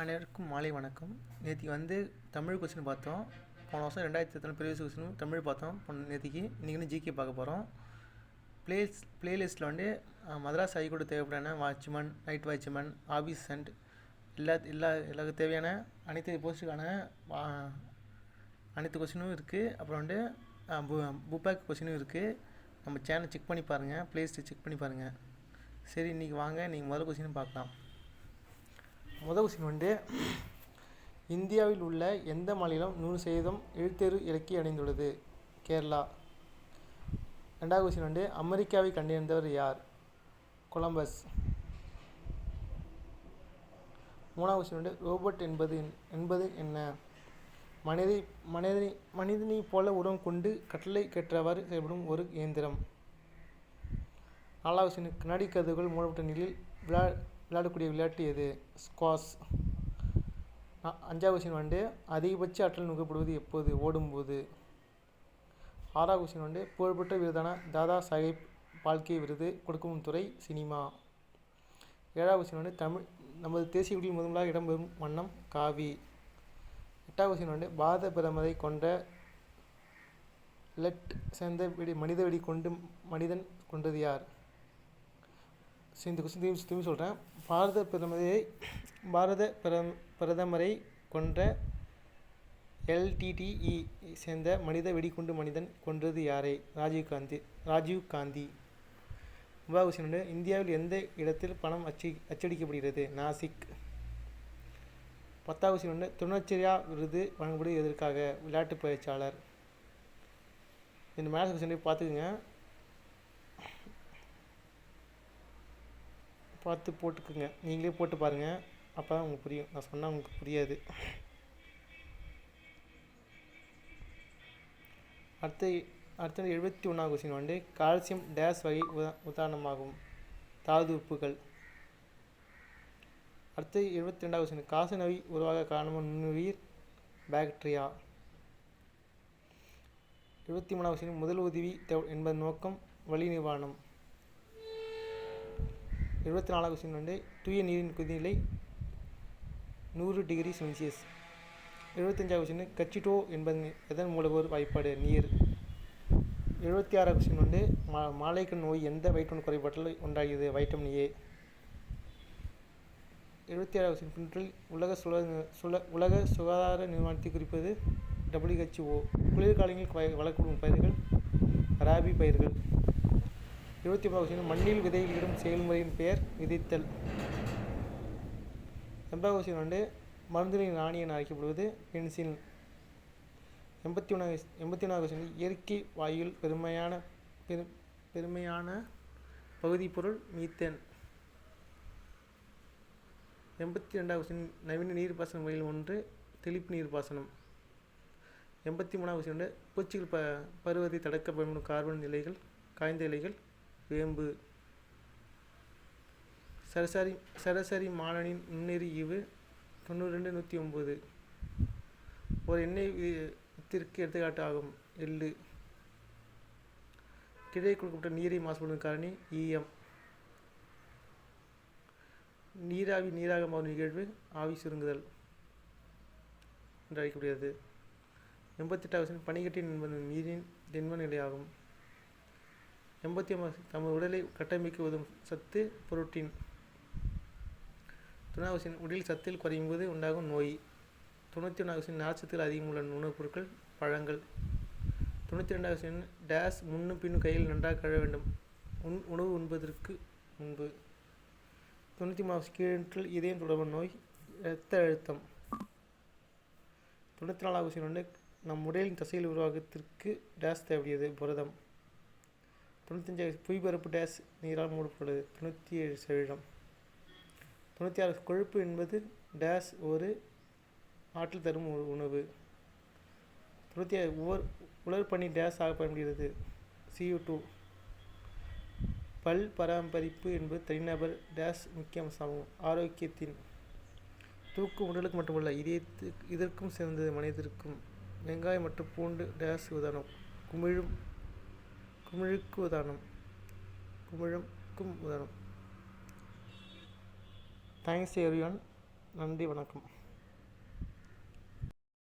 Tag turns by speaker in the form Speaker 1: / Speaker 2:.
Speaker 1: அனைவருக்கும் மாலை வணக்கம். நேற்று தமிழ் கொஸ்டின் பார்த்தோம். போன வருஷம் 2017 ப்ரீவியஸ் கொஸ்டின் தமிழ் பார்த்தோம் நேற்றுக்கு. இன்றைக்கி ஜிகே பார்க்க போகிறோம். பிளேலிஸ்ட்டில் மதராஸ் ஹைகோர்ட்டு தேவைப்படான watchman, night watchman, office and எல்லாத்துக்கும் தேவையான அனைத்து போஸ்ட்டுக்கான அனைத்து கொஸ்டினும் இருக்குது. அப்புறம் புக் கொஸ்டினும் இருக்குது. நம்ம சேனல் செக் பண்ணி பாருங்கள், பிளேலிஸ்ட்டு செக் பண்ணி பாருங்கள். சரி, இன்றைக்கி வாங்க முதல் கொஸ்டின் பார்க்கலாம். முதல் கொஸ்டின் இந்தியாவில் உள்ள எந்த மாநிலம் 100% எழுத்தேறு இலக்கை அடைந்துள்ளது? கேரளா. ரெண்டாவது கொஸ்டின் அமெரிக்காவை கண்டறிந்தவர் யார்? கொலம்பஸ். மூணாவது கொஸ்டின் ரோபோட் என்பது என்ன? மனிதனை போல உருவம் கொண்டு கட்டளை கேட்டவாறு செயல்படும் ஒரு இயந்திரம். நாலாவது கொஸ்டின் கண்ணாடி கதவுகள் மூடப்பட்ட நிலையில் விளையாடக்கூடிய விளையாட்டு எது? ஸ்குவாஷ். அஞ்சாவது கொஸ்டின் அதிகபட்ச ஆற்றல் நுகரப்படுவது எப்போது? ஓடும்போது. ஆறாவது கொஸ்டின் புகழ்பெற்ற விருதான தாதா சாஹேப் பால்கே விருது கொடுக்கும் துறை சினிமா. ஏழாவது கொஸ்டின் நமது தேசிய குடியில் முதன்முதலாக இடம்பெறும் வண்ணம் காவி. எட்டாவது கொஸ்டின் பாரத பிரதமரை கொண்ட சேர்ந்த மனித வெடி கொண்டு மனிதன் கொண்டது யார்? இந்த கொஸ்டின் திரும்பி சொல்கிறேன். பாரத பிரதமரை கொன்ற LTTE சேர்ந்த மனித வெடிகுண்டு மனிதன் கொன்றது யாரை? ராஜீவ் காந்தி. ஒன்பதாவது கொஸ்டின் இந்தியாவில் எந்த இடத்தில் பணம் அச்சடிக்கப்படுகிறது? நாசிக். பத்தாவது கொஸ்டின் துரோணாச்சாரியா விருது வழங்கப்படுவது எதற்காக? விளையாட்டு பயிற்சியாளர். இந்த மேத்ஸ் கொஸ்டின் பார்த்துக்குங்க, பார்த்து போட்டுக்குங்க. நீங்களே போட்டு பாருங்கள், அப்போ தான் உங்களுக்கு புரியும். நான் சொன்னால் உங்களுக்கு புரியாது. அடுத்தது 71வது கொஸ்டின் கால்சியம் டேஸ் வகை உதாரணமாகும்? தாது உப்புகள். அடுத்தது 72வது கொஸ்டின் காச நோய் உருவாக காரணமான நுண்ணுயிர் பாக்டீரியா. 73வது கொஸ்டின் முதல் உதவி என்பதன் நோக்கம் வலி நிவாரணம். 74வது கொஸ்டின் தூய நீரின் கொதிநிலை 100 டிகிரி செல்சியஸ். 75வது கொஸ்டின் கச்சிட்டோ என்பது எதன் மூலவர் வாய்ப்பாடு? நீர். 76வது கொஸ்டின் மாலைக்கண் நோய் எந்த வைட்டமின் குறைபாட்டில் உண்டாகியது? Vitamin A. 77வது கொஸ்டின் பின்னில் உலக சுகாதார நிறுவனத்தை குறிப்பது WHO. குளிர்காலங்களில் வளர்க்கப்படும் பயிர்கள் ராபி பயிர்கள். 79வது கொஸ்டின் மண்ணில் விதைகளிடும் செயல்முறையின் பெயர் விதைத்தல். 80வது கொஸ்டின் மருந்துகளின் ராணி என அழைக்கப்படுவது பென்சிலின். 81வது கொஸ்டின் இயற்கை வாயுவில் பெருமையான பகுதிப்பொருள் மீத்தேன். 82வது கொஸ்டின் நவீன நீர்ப்பாசன முறையில் ஒன்று தெளிப்பு நீர்ப்பாசனம். 83வது கொஸ்டின் பூச்சிகள் பருவதை தடுக்க பயன்படும் கார்பன் இலைகள், காய்ந்த இலைகள், வேம்பு. சராசரி மாலனின் நுண்ணெறி ஈவு 92-109. ஒரு எண்ணெய் வித்திற்கு எடுத்துக்காட்டு ஆகும். எள்ளு. கீழே கொடுக்கப்பட்ட நீரை மாசுபடும் காரணி EM. நீராவி நீராக மாறும் நிகழ்வு ஆவி சுருங்குதல் என்று அழைக்கப்படுகிறது. 88வது பனிக்கட்டி என்பது நீரின் திண்ம நிலையாகும். 89 தமது உடலை கட்டமைக்க உதவும் சத்து புரோட்டீன். 90 உடல் சத்தில் குறையும் போது உண்டாகும் நோய். 91 நார்ச்சத்தில் அதிகம் உள்ள உணவுப் பொருட்கள் பழங்கள். 92 டேஸ் முன்னும் பின்னும் கையில் நன்றாக கழுவ வேண்டும் உணவு உண்பதற்கு முன்பு. 93 கீழ் இதயம் தொடர்பு நோய், இரத்த அழுத்தம். 94 நம் உடலின் தசையில் உருவாக்கத்திற்கு டேஸ் தேவையது? புரதம். 95 புவிபரப்பு டேஸ் நீரால் மூடப்பட்டுள்ளது? 97%. 96 கொழுப்பு என்பது டேஸ் ஒரு ஆற்றல் தரும் ஒரு உணவு. 96 உலர்பனி டேஸ் ஆக பயன்படுகிறது? CO2. பல் பராமரிப்பு என்பது தனிநபர் டேஸ் முக்கிய அம்சமாகும். ஆரோக்கியத்தின் தூக்கம் உடலுக்கு மட்டுமல்ல இதற்கும் சிறந்தது மனிதருக்கும். வெங்காயம் மற்றும் பூண்டு டேஸ் உதாரணம்? குமிழுக்கு உதாரணம். Thanks everyone. நன்றி, வணக்கம்.